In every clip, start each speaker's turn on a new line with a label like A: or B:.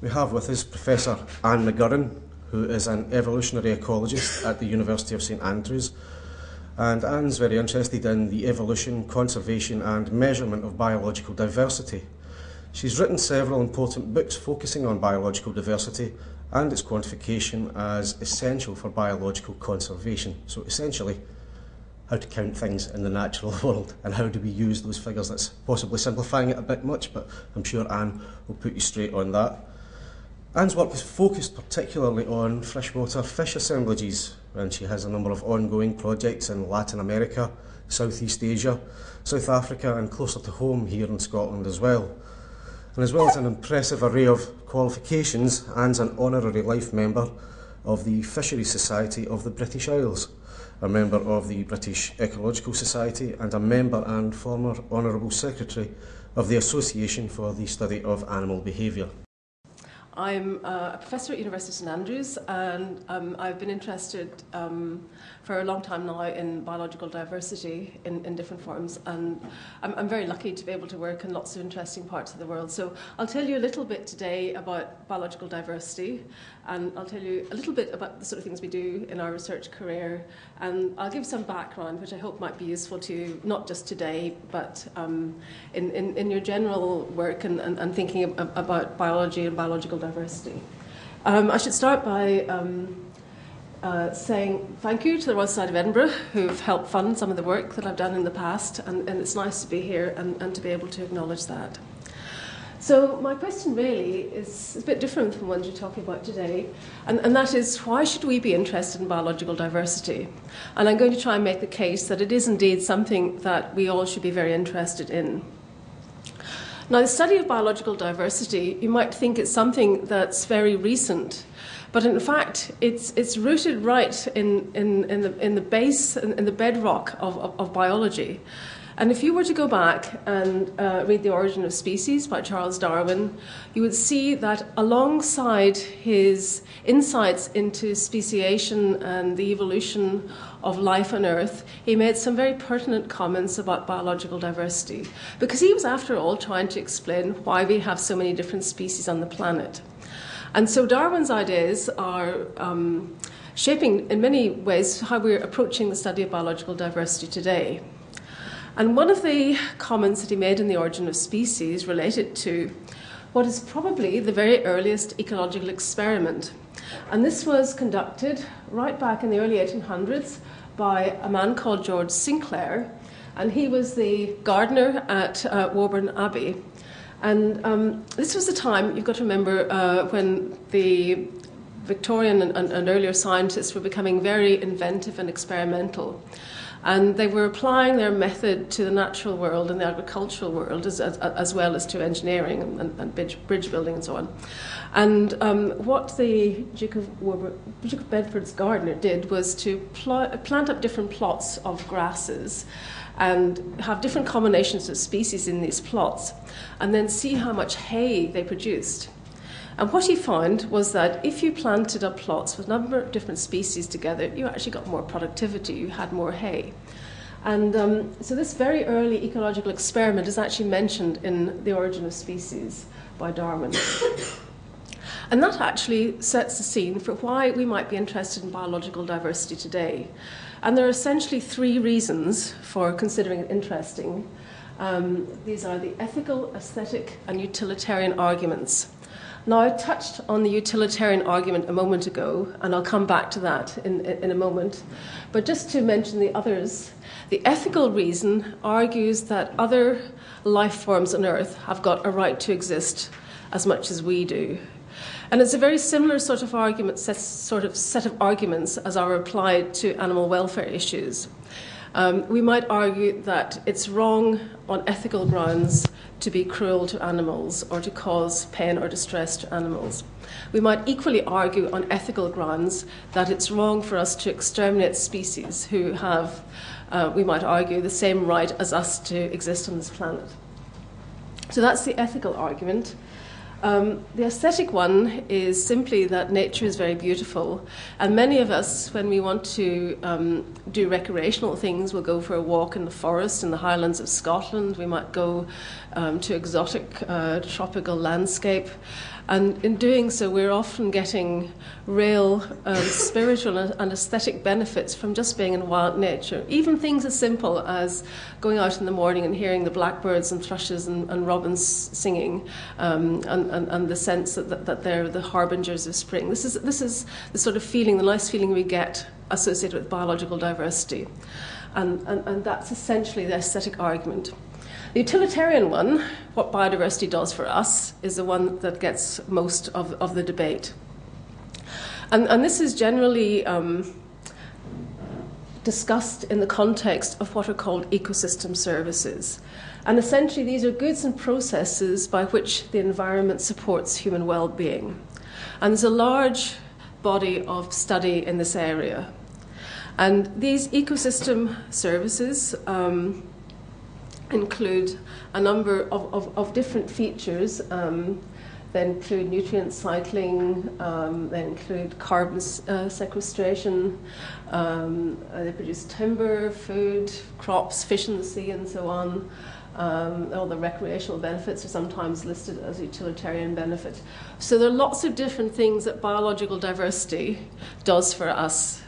A: We have with us Professor Anne Magurran, who is an evolutionary ecologist at the University of St Andrews. And Anne's very interested in the evolution, conservation and measurement of biological diversity. She's written several important books focusing on biological diversity and its quantification as essential for biological conservation. So essentially, how to count things in the natural world and how do we use those figures. That's possibly simplifying it a bit much, but I'm sure Anne will put you straight on that. Anne's work is focused particularly on freshwater fish assemblages, and she has a number of ongoing projects in Latin America, Southeast Asia, South Africa and closer to home here in Scotland as well. And as well as an impressive array of qualifications, Anne's an honorary life member of the Fisheries Society of the British Isles, a member of the British Ecological Society and a member and former Honourable Secretary of the Association for the Study of Animal Behaviour.
B: I'm a professor at University of St Andrews, and I've been interested for a long time now in biological diversity in different forms, and I'm very lucky to be able to work in lots of interesting parts of the world. So I'll tell you a little bit today about biological diversity, and I'll tell you a little bit about the sort of things we do in our research career, and I'll give some background which I hope might be useful to you, not just today, but in your general work and thinking about biology and biological diversity. I should start by saying thank you to the Royal Society of Edinburgh, who've helped fund some of the work that I've done in the past, and it's nice to be here and to be able to acknowledge that. So my question really is a bit different from ones you're talking about today, and that is, why should we be interested in biological diversity? And I'm going to try and make the case that it is indeed something that we all should be very interested in. Now, the study of biological diversity, you might think it's something that's very recent, but in fact, it's rooted right in the base, in the bedrock of biology. And if you were to go back and read The Origin of Species by Charles Darwin, you would see that alongside his insights into speciation and the evolution of life on Earth, he made some very pertinent comments about biological diversity, because he was, after all, trying to explain why we have so many different species on the planet. And so Darwin's ideas are shaping, in many ways, how we're approaching the study of biological diversity today. And one of the comments that he made in The Origin of Species related to what is probably the very earliest ecological experiment. And this was conducted right back in the early 1800s by a man called George Sinclair, and he was the gardener at Woburn Abbey. And this was the time, you've got to remember, when the Victorian and earlier scientists were becoming very inventive and experimental. And they were applying their method to the natural world and the agricultural world, as well as to engineering and bridge building and so on. And what the Duke of Bedford's gardener did was to plant up different plots of grasses and have different combinations of species in these plots, and then see how much hay they produced. And what he found was that if you planted up plots with a number of different species together, you actually got more productivity, you had more hay. And so this very early ecological experiment is actually mentioned in The Origin of Species by Darwin. And that actually sets the scene for why we might be interested in biological diversity today. And there are essentially three reasons for considering it interesting. These are the ethical, aesthetic, and utilitarian arguments. Now, I touched on the utilitarian argument a moment ago, and I'll come back to that in a moment. But just to mention the others, the ethical reason argues that other life forms on Earth have got a right to exist as much as we do. And it's a very similar sort of argument, set of arguments as are applied to animal welfare issues. We might argue that it's wrong on ethical grounds to be cruel to animals or to cause pain or distress to animals. We might equally argue on ethical grounds that it's wrong for us to exterminate species who have, we might argue, the same right as us to exist on this planet. So that's the ethical argument. The aesthetic one is simply that nature is very beautiful, and many of us, when we want to do recreational things, will go for a walk in the forest in the highlands of Scotland. We might go to exotic tropical landscape, And in doing so, we're often getting real spiritual and aesthetic benefits from just being in wild nature. Even things as simple as going out in the morning and hearing the blackbirds and thrushes and robins singing, and the sense that they're the harbingers of spring. This is the sort of feeling, the nice feeling we get associated with biological diversity. And that's essentially the aesthetic argument. The utilitarian one, what biodiversity does for us, is the one that gets most of the debate. And this is generally discussed in the context of what are called ecosystem services. And essentially these are goods and processes by which the environment supports human well-being. And there's a large body of study in this area. And these ecosystem services include a number of different features. They include nutrient cycling, they include carbon sequestration, they produce timber, food, crops, fish in the sea, and so on. All the recreational benefits are sometimes listed as utilitarian benefit. So there are lots of different things that biological diversity does for us.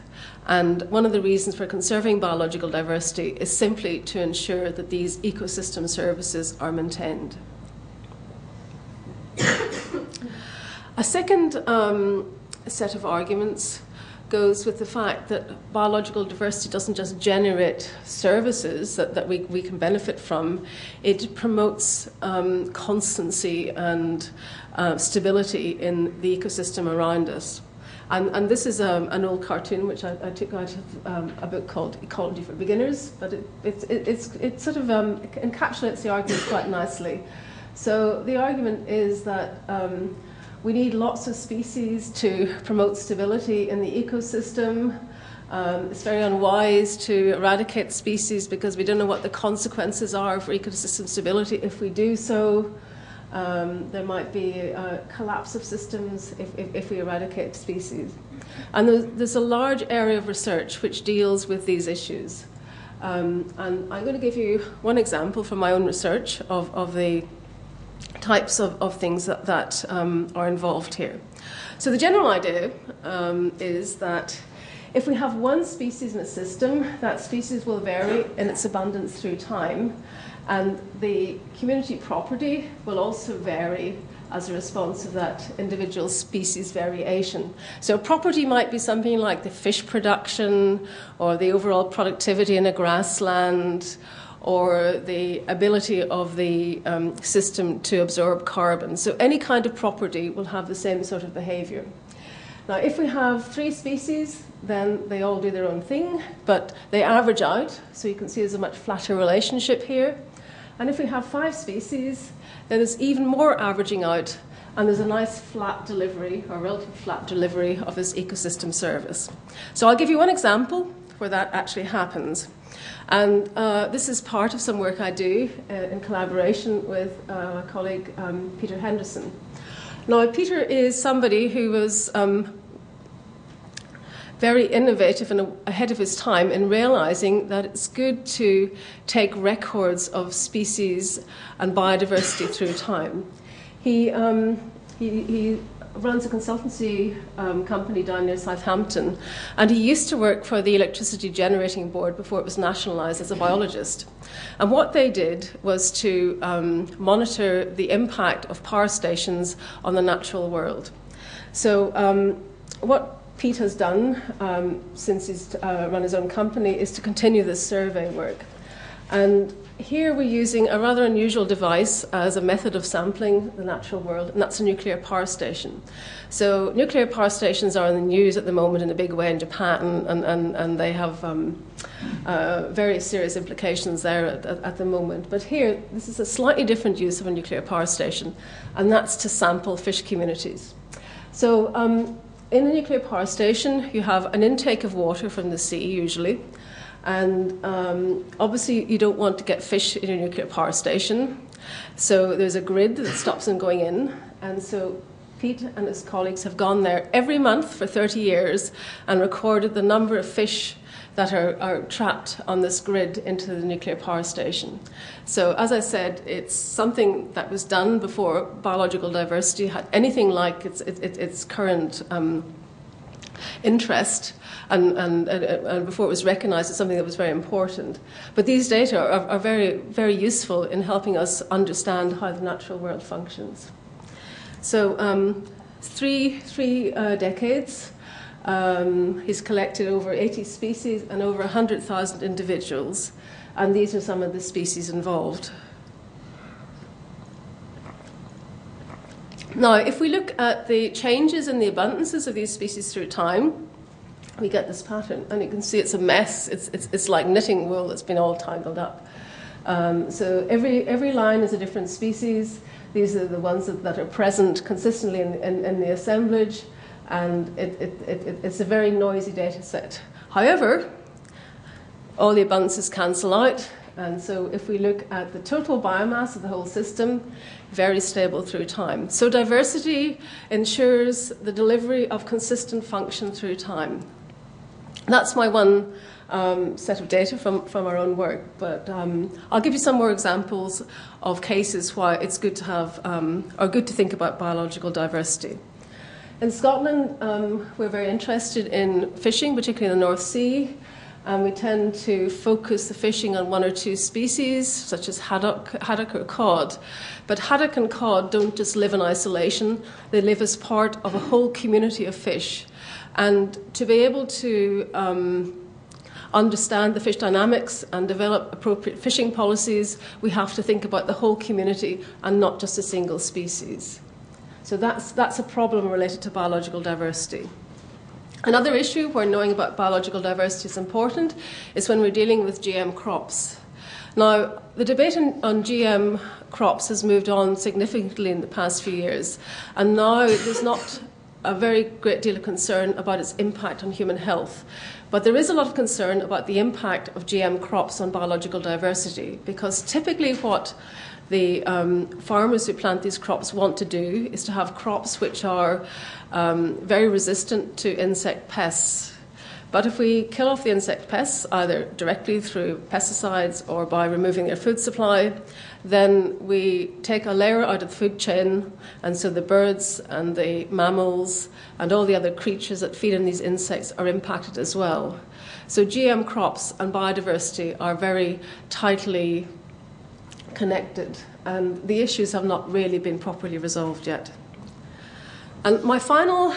B: And one of the reasons for conserving biological diversity is simply to ensure that these ecosystem services are maintained. A second set of arguments goes with the fact that biological diversity doesn't just generate services that we can benefit from, it promotes constancy and stability in the ecosystem around us. And this is an old cartoon which I took out of a book called Ecology for Beginners, but it sort of encapsulates the argument quite nicely. So the argument is that we need lots of species to promote stability in the ecosystem. It's very unwise to eradicate species because we don't know what the consequences are for ecosystem stability if we do so. There might be a collapse of systems if we eradicate species. And there's a large area of research which deals with these issues. And I'm going to give you one example from my own research of the types of things that are involved here. So the general idea is that if we have one species in a system, that species will vary in its abundance through time, and the community property will also vary as a response of that individual species variation. So property might be something like the fish production or the overall productivity in a grassland or the ability of the system to absorb carbon. So any kind of property will have the same sort of behavior. Now, if we have 3 species, then they all do their own thing, but they average out. So you can see there's a much flatter relationship here. And if we have 5 species, then there's even more averaging out, and there's a nice flat delivery, or relative flat delivery of this ecosystem service. So I'll give you one example where that actually happens. And this is part of some work I do in collaboration with my colleague Peter Henderson. Now, Peter is somebody who was very innovative and ahead of his time in realizing that it's good to take records of species and biodiversity through time. He runs a consultancy company down near Southampton, and he used to work for the Electricity Generating Board before it was nationalised as a biologist. And what they did was to monitor the impact of power stations on the natural world. So what Pete has done since he's run his own company is to continue this survey work. And here we're using a rather unusual device as a method of sampling the natural world, and that's a nuclear power station. So nuclear power stations are in the news at the moment in a big way in Japan, and they have very serious implications there at the moment. But here, this is a slightly different use of a nuclear power station, and that's to sample fish communities. So in a nuclear power station, you have an intake of water from the sea, usually. And obviously, you don't want to get fish in a nuclear power station. So there's a grid that stops them going in. And so Pete and his colleagues have gone there every month for 30 years and recorded the number of fish that are trapped on this grid into the nuclear power station. So, as I said, it's something that was done before biological diversity had anything like its current interest, and before it was recognised as something that was very important. But these data are very, very useful in helping us understand how the natural world functions. So, three decades. He's collected over 80 species and over 100,000 individuals, and these are some of the species involved. Now, if we look at the changes in the abundances of these species through time, we get this pattern, and you can see it's a mess. It's like knitting wool that's been all tangled up. So every line is a different species. These are the ones that are present consistently in the assemblage. And it's a very noisy data set. However, all the abundances cancel out, and so if we look at the total biomass of the whole system, very stable through time. So diversity ensures the delivery of consistent function through time. That's my one set of data from our own work, but I'll give you some more examples of cases why it's good to have, or good to think about biological diversity. In Scotland, we're very interested in fishing, particularly in the North Sea, and we tend to focus the fishing on one or two species, such as haddock or cod. But haddock and cod don't just live in isolation, they live as part of a whole community of fish. And to be able to understand the fish dynamics and develop appropriate fishing policies, we have to think about the whole community and not just a single species. So that's a problem related to biological diversity. Another issue where knowing about biological diversity is important is when we're dealing with GM crops. Now, the debate on GM crops has moved on significantly in the past few years, and now there's not a very great deal of concern about its impact on human health. But there is a lot of concern about the impact of GM crops on biological diversity, because typically what the farmers who plant these crops want to do is to have crops which are very resistant to insect pests. But if we kill off the insect pests, either directly through pesticides or by removing their food supply, then we take a layer out of the food chain, and so the birds and the mammals and all the other creatures that feed on these insects are impacted as well. So GM crops and biodiversity are very tightly connected, and the issues have not really been properly resolved yet. And my final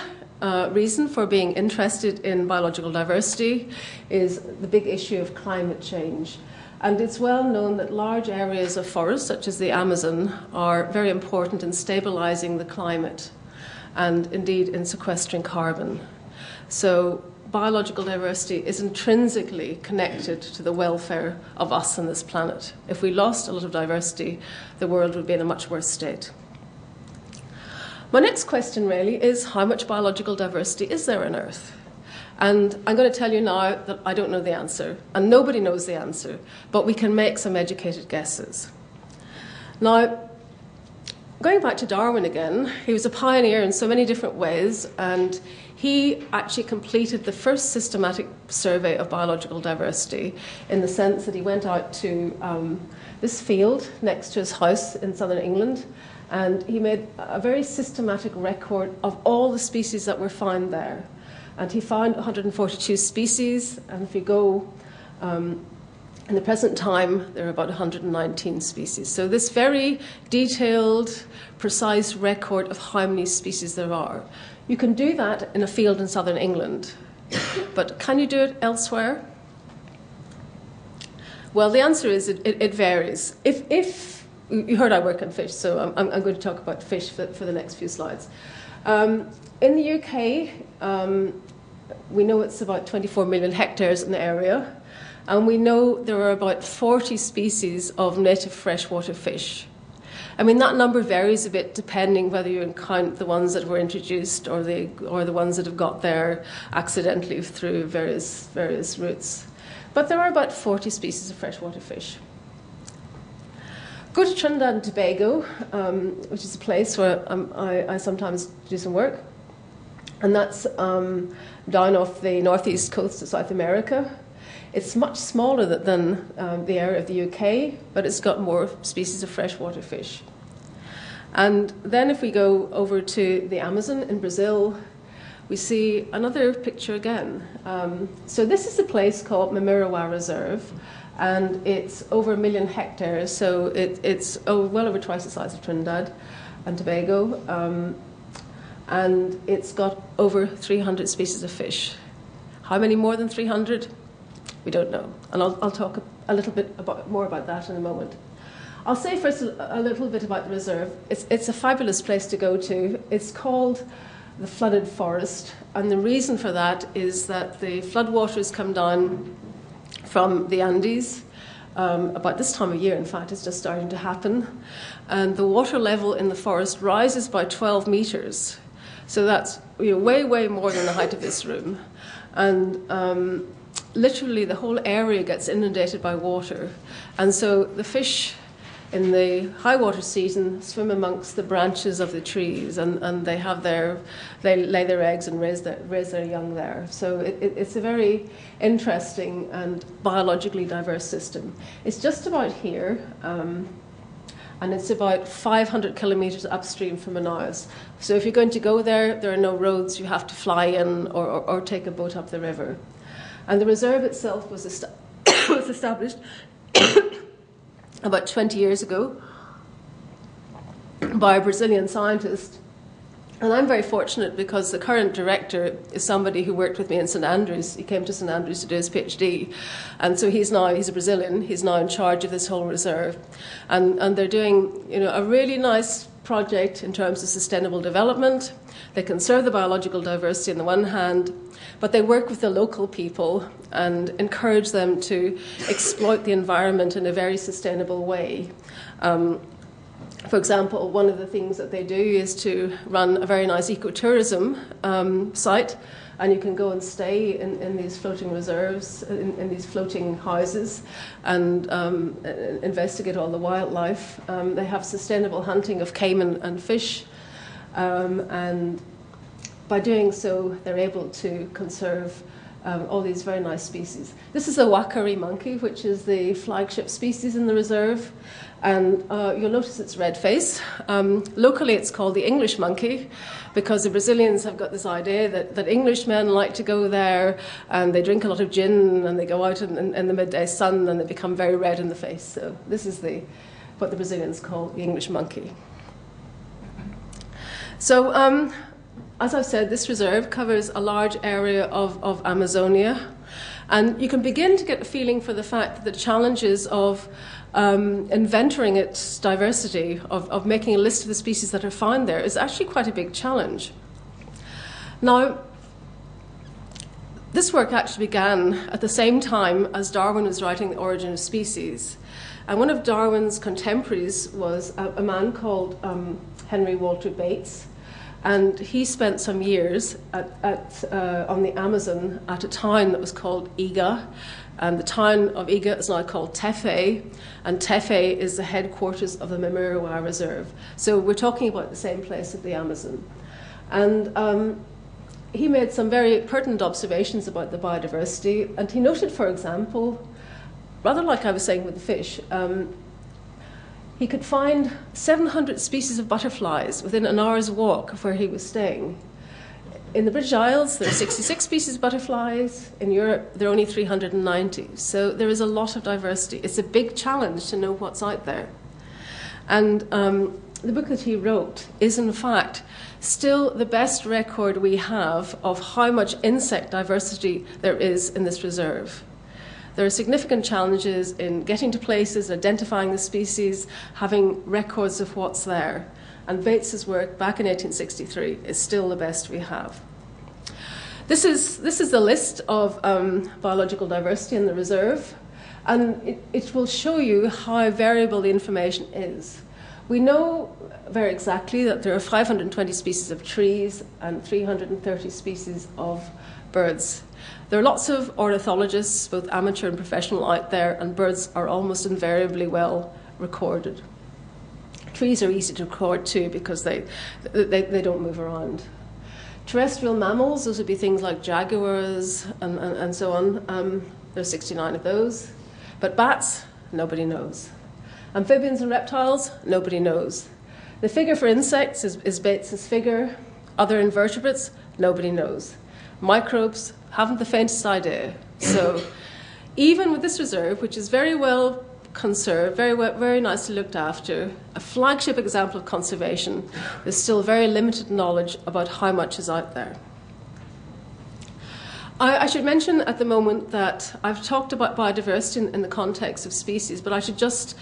B: reason for being interested in biological diversity is the big issue of climate change. And it's well known that large areas of forest, such as the Amazon, are very important in stabilising the climate and indeed in sequestering carbon. So biological diversity is intrinsically connected to the welfare of us on this planet. If we lost a lot of diversity, the world would be in a much worse state. My next question really is, how much biological diversity is there on Earth? And I'm going to tell you now that I don't know the answer, and nobody knows the answer, but we can make some educated guesses. Now, going back to Darwin again, he was a pioneer in so many different ways, and he actually completed the first systematic survey of biological diversity in the sense that he went out to this field next to his house in southern England, and he made a very systematic record of all the species that were found there. And he found 142 species, and if you go in the present time, there are about 119 species. So this very detailed, precise record of how many species there are. You can do that in a field in southern England, but can you do it elsewhere? Well, the answer is it varies. If you heard I work on fish, so I'm going to talk about fish for the next few slides. In the UK, we know it's about 24 million hectares in the area, and we know there are about 40 species of native freshwater fish. I mean, that number varies a bit depending whether you count the ones that were introduced or the ones that have got there accidentally through various routes. But there are about 40 species of freshwater fish. go to Trinidad and Tobago, which is a place where I sometimes do some work. And that's down off the northeast coast of South America. It's much smaller than the area of the UK, but it's got more species of freshwater fish. And then if we go over to the Amazon in Brazil, we see another picture again. So this is a place called Magurran Reserve, and it's over 1 million hectares, so it's well over twice the size of Trinidad and Tobago, and it's got over 300 species of fish. How many more than 300? We don't know, and I'll talk a little bit more about that in a moment. I'll say first a little bit about the reserve. It's a fabulous place to go to. It's called the flooded forest, and the reason for that is that the floodwaters come down from the Andes. About this time of year, in fact, it's just starting to happen, and the water level in the forest rises by 12 meters. So that's way, way more than the height of this room, and literally the whole area gets inundated by water, and so the fish in the high water season swim amongst the branches of the trees, and they lay their eggs and raise their young there. So it's a very interesting and biologically diverse system. It's just about here, and it's about 500 kilometres upstream from Manaus. So if you're going to go there, there are no roads. You have to fly in or take a boat up the river. And the reserve itself was established about 20 years ago by a Brazilian scientist. And I'm very fortunate because the current director is somebody who worked with me in St Andrews. He came to St Andrews to do his PhD. And so he's a Brazilian. He's now in charge of this whole reserve. And they're doing a really nice project in terms of sustainable development. They conserve the biological diversity on the one hand, but they work with the local people and encourage them to exploit the environment in a very sustainable way. For example, one of the things that they do is to run a very nice ecotourism site, and you can go and stay in these floating reserves, in these floating houses, and investigate all the wildlife. They have sustainable hunting of caiman and fish, and by doing so, they're able to conserve all these very nice species. This is a wakari monkey, which is the flagship species in the reserve, and you'll notice it's red-faced. Locally, it's called the English monkey, because the Brazilians have got this idea that Englishmen like to go there, and they drink a lot of gin, and they go out in the midday sun, and they become very red in the face. So this is what the Brazilians call the English monkey. So, as I've said, this reserve covers a large area of Amazonia, and you can begin to get a feeling for the fact that the challenges of inventorying its diversity, of making a list of the species that are found there, is actually quite a big challenge. Now, this work actually began at the same time as Darwin was writing The Origin of Species, and one of Darwin's contemporaries was a man called Henry Walter Bates. And he spent some years on the Amazon at a town that was called Iga. And the town of Iga is now called Tefe. And Tefe is the headquarters of the Magurran Reserve. So we're talking about the same place at the Amazon. And he made some very pertinent observations about the biodiversity. And he noted, for example, rather like I was saying with the fish, he could find 700 species of butterflies within an hour's walk of where he was staying. In the British Isles, there are 66 species of butterflies. In Europe, there are only 390. So there is a lot of diversity. It's a big challenge to know what's out there. And the book that he wrote is, in fact, still the best record we have of how much insect diversity there is in this reserve. There are significant challenges in getting to places, identifying the species, having records of what's there. And Bates's work back in 1863 is still the best we have. This is the list of biological diversity in the reserve, and it will show you how variable the information is. We know very exactly that there are 520 species of trees and 330 species of birds. There are lots of ornithologists, both amateur and professional, out there, and birds are almost invariably well recorded. Trees are easy to record too because they don't move around. Terrestrial mammals, those would be things like jaguars and so on. There's 69 of those. But bats, nobody knows. Amphibians and reptiles, nobody knows. The figure for insects is Bates's figure. Other invertebrates, nobody knows. Microbes, haven't the faintest idea. So even with this reserve, which is very well conserved, very nicely looked after, a flagship example of conservation, there's still very limited knowledge about how much is out there. I should mention at the moment that I've talked about biodiversity in the context of species, but I should just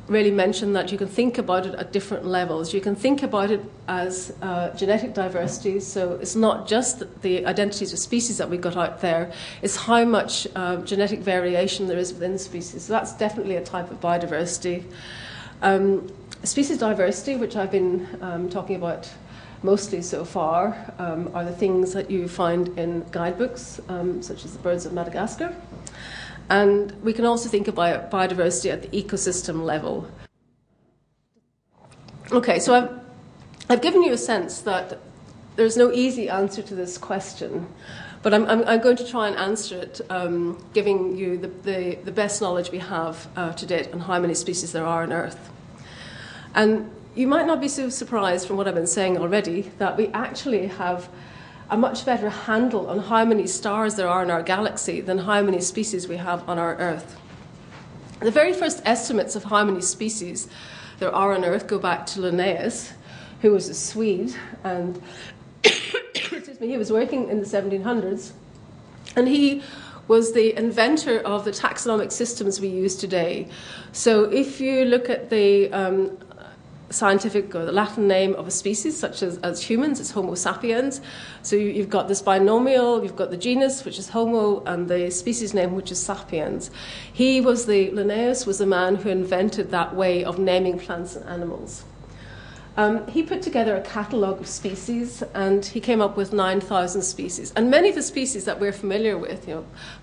B: really mention that you can think about it at different levels. You can think about it as genetic diversity, so it's not just the identities of species that we've got out there, it's how much genetic variation there is within species. So that's definitely a type of biodiversity. Species diversity, which I've been talking about mostly so far, are the things that you find in guidebooks, such as the Birds of Madagascar. And we can also think about biodiversity at the ecosystem level. Okay, so I've given you a sense that there's no easy answer to this question, but I'm going to try and answer it, giving you the best knowledge we have to date on how many species there are on Earth. And you might not be so surprised from what I've been saying already that we actually have a much better handle on how many stars there are in our galaxy than how many species we have on our Earth. The very first estimates of how many species there are on Earth go back to Linnaeus, who was a Swede, and excuse me, he was working in the 1700s, and he was the inventor of the taxonomic systems we use today. So if you look at the scientific or the Latin name of a species, such as humans, it's Homo sapiens. So you've got this binomial, you've got the genus, which is Homo, and the species name, which is sapiens. Linnaeus was the man who invented that way of naming plants and animals. He put together a catalogue of species, and he came up with 9,000 species. And many of the species that we're familiar with,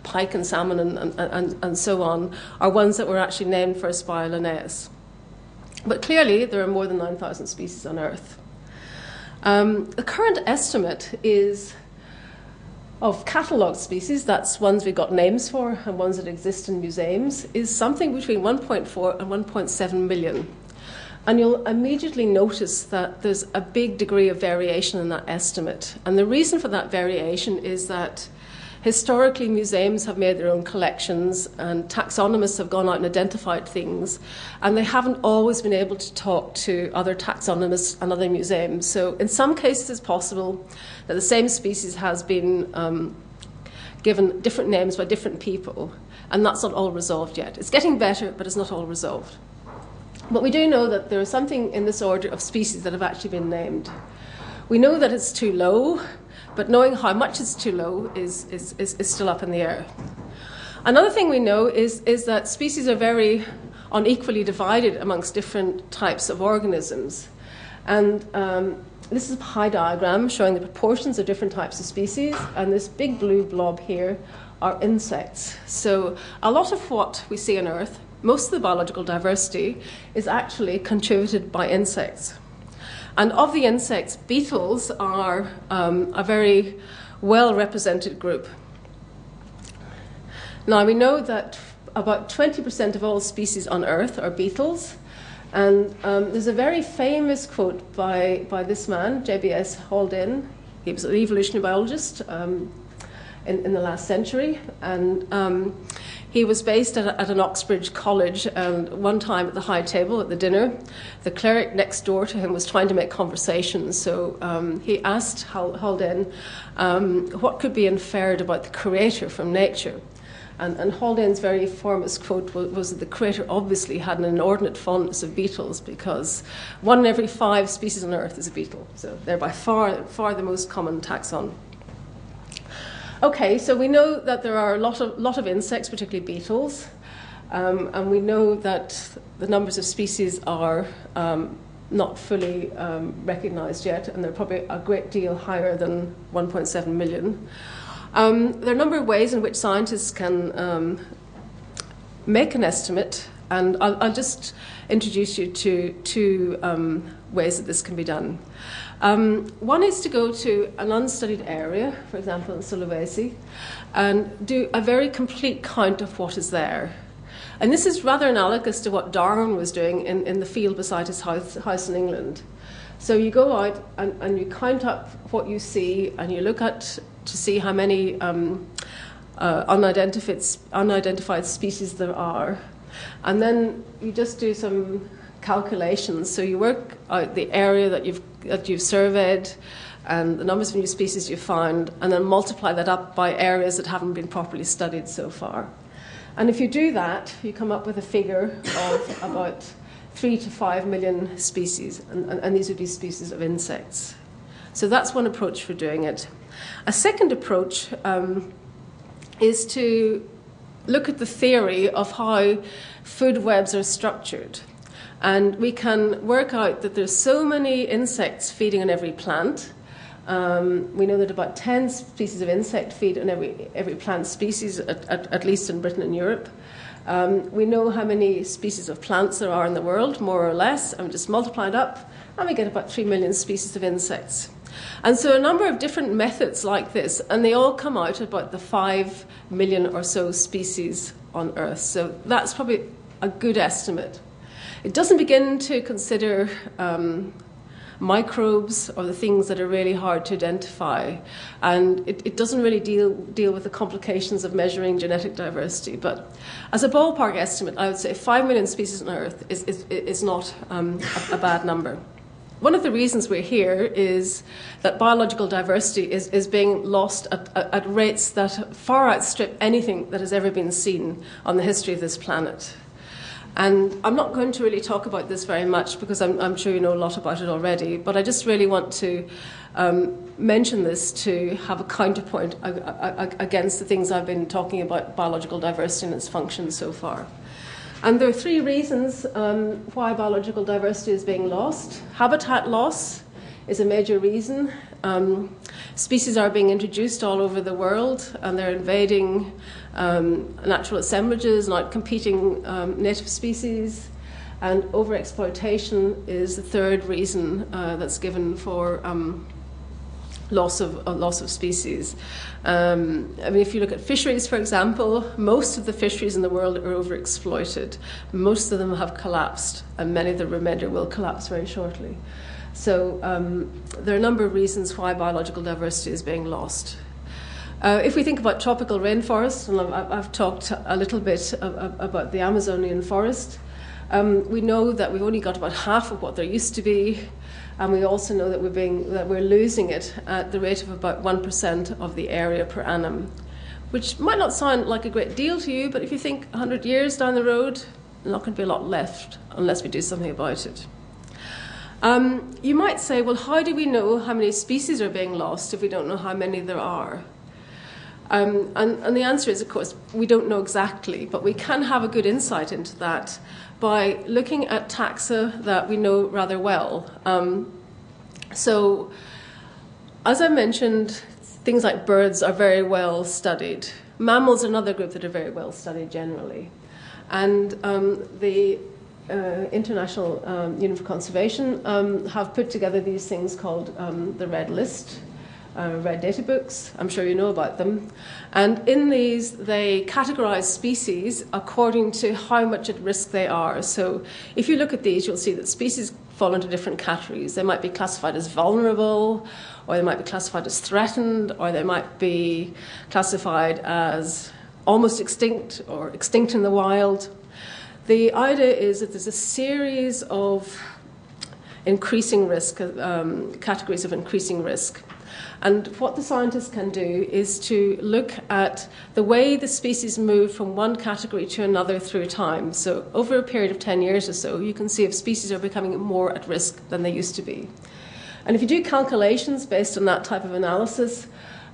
B: pike and salmon and so on, are ones that were actually named first by Linnaeus. But clearly, there are more than 9,000 species on Earth. The current estimate is of catalogued species, that's ones we've got names for and ones that exist in museums, is something between 1.4 and 1.7 million. And you'll immediately notice that there's a big degree of variation in that estimate. And the reason for that variation is that historically, museums have made their own collections, and taxonomists have gone out and identified things, and they haven't always been able to talk to other taxonomists and other museums. So in some cases, it's possible that the same species has been given different names by different people, and that's not all resolved yet. It's getting better, but it's not all resolved. But we do know that there is something in this order of species that have actually been named. We know that it's too low, but knowing how much it's too low is still up in the air. Another thing we know is that species are very unequally divided amongst different types of organisms. And this is a pie diagram showing the proportions of different types of species, and this big blue blob here are insects. So a lot of what we see on Earth, most of the biological diversity, is actually contributed by insects. And of the insects, beetles are a very well-represented group. Now, we know that about 20% of all species on Earth are beetles. And there's a very famous quote by this man, J.B.S. Haldane. He was an evolutionary biologist in the last century. And he was based at an Oxbridge college, and one time at the high table at the dinner, the cleric next door to him was trying to make conversation. So he asked Haldane what could be inferred about the creator from nature. And Haldane's very famous quote was that the creator obviously had an inordinate fondness of beetles, because 1 in every 5 species on Earth is a beetle. So they're by far the most common taxon. Okay, so we know that there are a lot of insects, particularly beetles, and we know that the numbers of species are not fully recognised yet, and they're probably a great deal higher than 1.7 million. There are a number of ways in which scientists can make an estimate, And I'll just introduce you to two ways that this can be done. One is to go to an unstudied area, for example in Sulawesi, and do a very complete count of what is there. And this is rather analogous to what Darwin was doing in the field beside his house in England. So you go out and you count up what you see, and you look at to see how many unidentified species there are. And then you just do some calculations. So you work out the area that you've surveyed and the numbers of new species you've found, and then multiply that up by areas that haven't been properly studied so far. And if you do that, you come up with a figure of about 3 to 5 million species, and these would be species of insects. So that's one approach for doing it. A second approach is to look at the theory of how food webs are structured. And we can work out that there's so many insects feeding on every plant. We know that about 10 species of insect feed on every plant species, at least in Britain and Europe. We know how many species of plants there are in the world, more or less, and we just multiply it up, and we get about 3 million species of insects. And so a number of different methods like this, and they all come out about the 5 million or so species on Earth. So that's probably a good estimate. It doesn't begin to consider microbes or the things that are really hard to identify. And it doesn't really deal with the complications of measuring genetic diversity. But as a ballpark estimate, I would say 5 million species on Earth is not a bad number. One of the reasons we're here is that biological diversity is being lost at rates that far outstrip anything that has ever been seen on the history of this planet. And I'm not going to really talk about this very much because I'm sure you know a lot about it already, but I just really want to mention this to have a counterpoint against the things I've been talking about biological diversity and its function so far. And there are 3 reasons why biological diversity is being lost. Habitat loss is a major reason. Species are being introduced all over the world, and they're invading natural assemblages and outcompeting native species. And overexploitation is the 3rd reason that's given for loss of species. I mean, if you look at fisheries, for example, most of the fisheries in the world are overexploited. Most of them have collapsed, and many of the remainder will collapse very shortly. So there are a number of reasons why biological diversity is being lost. If we think about tropical rainforests, and I've talked a little bit about the Amazonian forest, we know that we've only got about half of what there used to be. And we also know that we're losing it at the rate of about 1% of the area per annum, which might not sound like a great deal to you, but if you think 100 years down the road, there's not going to be a lot left unless we do something about it. You might say, well, how do we know how many species are being lost if we don't know how many there are? And the answer is, of course, we don't know exactly, but we can have a good insight into that by looking at taxa that we know rather well. So, as I mentioned, things like birds are very well studied. Mammals are another group that are very well studied generally. And the International Union for Conservation have put together these things called the Red List, Red Data Books. I'm sure you know about them. And in these, they categorize species according to how much at risk they are. So if you look at these, you'll see that species fall into different categories. They might be classified as vulnerable, or they might be classified as threatened, or they might be classified as almost extinct or extinct in the wild. The idea is that there's a series of increasing risk, categories of increasing risk. And what the scientists can do is to look at the way the species move from one category to another through time. So over a period of 10 years or so, you can see if species are becoming more at risk than they used to be. And if you do calculations based on that type of analysis,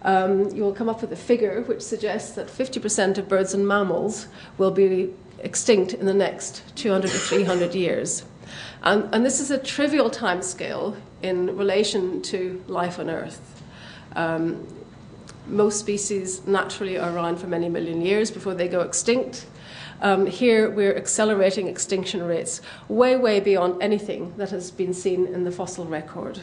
B: you will come up with a figure which suggests that 50% of birds and mammals will be extinct in the next 200 to 300 years. And this is a trivial timescale in relation to life on Earth. Most species naturally are around for many million years before they go extinct. here we're accelerating extinction rates way, way beyond anything that has been seen in the fossil record.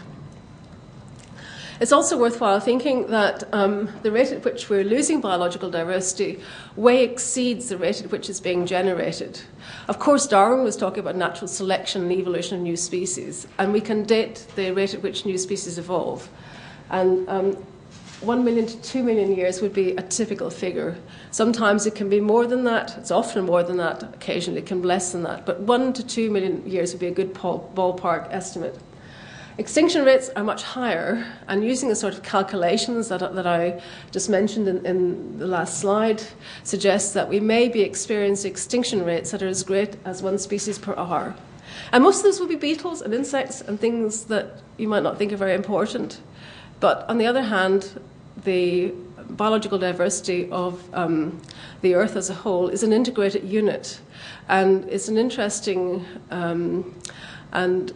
B: It's also worthwhile thinking that the rate at which we're losing biological diversity way exceeds the rate at which it's being generated. Of course, Darwin was talking about natural selection and evolution of new species, and we can date the rate at which new species evolve. And 1 million to 2 million years would be a typical figure. Sometimes it can be more than that. It's often more than that. Occasionally it can be less than that. But 1 to 2 million years would be a good ballpark estimate. Extinction rates are much higher, and using the sort of calculations that I just mentioned in the last slide suggests that we may be experiencing extinction rates that are as great as 1 species per hour. And most of those will be beetles and insects and things that you might not think are very important. But on the other hand, the biological diversity of the Earth as a whole is an integrated unit, and it's an interesting and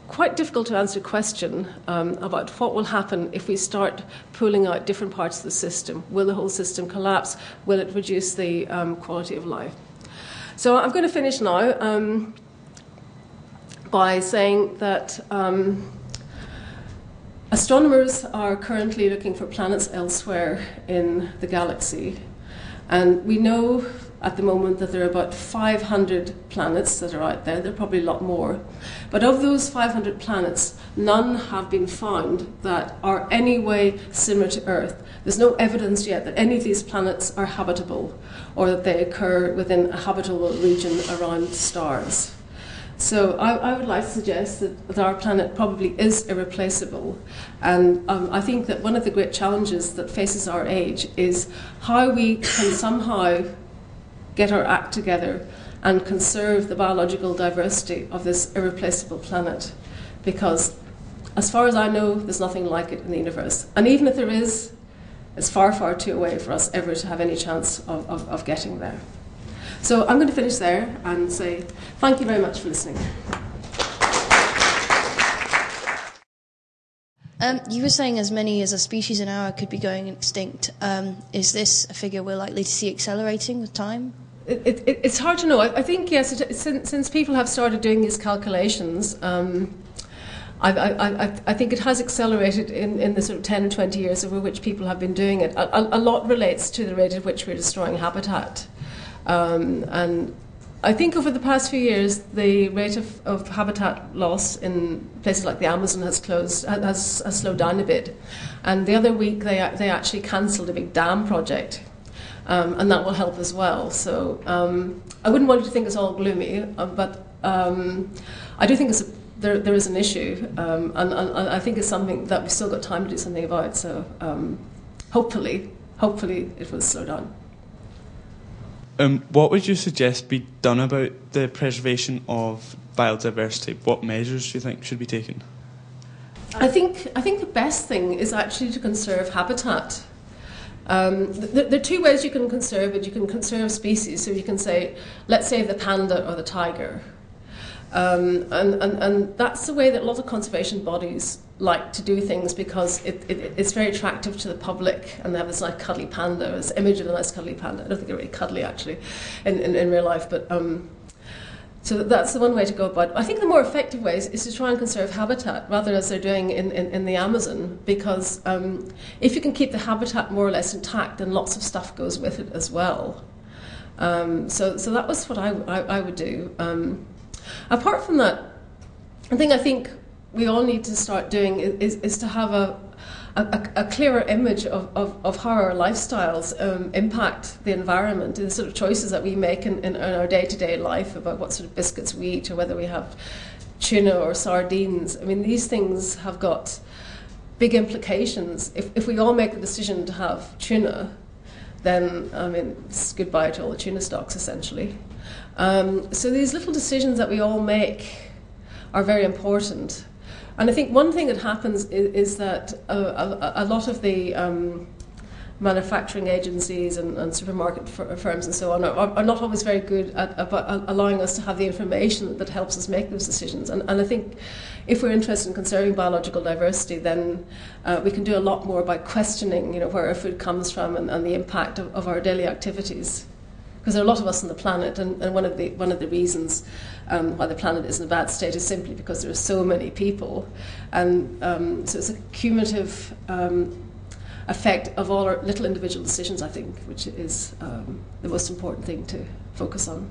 B: quite difficult to answer question about what will happen if we start pulling out different parts of the system. Will the whole system collapse? Will it reduce the quality of life? So I'm going to finish now by saying that astronomers are currently looking for planets elsewhere in the galaxy, and we know at the moment that there are about 500 planets that are out there. There are probably a lot more. But of those 500 planets, none have been found that are any way similar to Earth. There's no evidence yet that any of these planets are habitable or that they occur within a habitable region around stars. So I would like to suggest that our planet probably is irreplaceable. And I think that one of the great challenges that faces our age is how we can somehow get our act together and conserve the biological diversity of this irreplaceable planet. Because as far as I know, there's nothing like it in the universe. And even if there is, it's far, far too away for us ever to have any chance of getting there. So I'm going to finish there and say thank you very much for listening.
C: You were saying as many as a species an hour could be going extinct. Is this a figure we're likely to see accelerating with time?
B: It's hard to know. I think, yes, since people have started doing these calculations, I think it has accelerated in the sort of 10 or 20 years over which people have been doing it. A lot relates to the rate at which we're destroying habitat. And I think over the past few years, the rate of habitat loss in places like the Amazon has slowed down a bit. And the other week, they actually cancelled a big dam project. And that will help as well. So I wouldn't want you to think it's all gloomy, but I do think there is an issue, and I think it's something that we've still got time to do something about. So hopefully it will slow down.
D: What would you suggest be done about the preservation of biodiversity? What measures do you think should be taken?
B: I think the best thing is actually to conserve habitat. There are two ways you can conserve it. You can conserve species, so you can say, let's save the panda or the tiger. And that's the way that a lot of conservation bodies like to do things, because it's very attractive to the public, and they have this nice cuddly panda, this image of a nice cuddly panda. I don't think they're really cuddly actually in real life, but so that's the one way to go about it. I think the more effective way is to try and conserve habitat, rather as they're doing in the Amazon, because if you can keep the habitat more or less intact, then lots of stuff goes with it as well. So that was what I would do. Apart from that, I think we all need to start doing is to have a clearer image of how our lifestyles impact the environment, the sort of choices that we make in our day-to-day life about what sort of biscuits we eat or whether we have tuna or sardines. I mean, these things have got big implications. If we all make the decision to have tuna, then, I mean, it's goodbye to all the tuna stocks, essentially. So these little decisions that we all make are very important. And I think one thing that happens is that a lot of the manufacturing agencies and supermarket firms and so on are not always very good at allowing us to have the information that helps us make those decisions. And I think if we're interested in conserving biological diversity, then we can do a lot more by questioning, where our food comes from and the impact of our daily activities. because there are a lot of us on the planet, and one of the reasons why the planet is in a bad state is simply because there are so many people, and so it's a cumulative effect of all our little individual decisions, I think, which is the most important thing to focus on.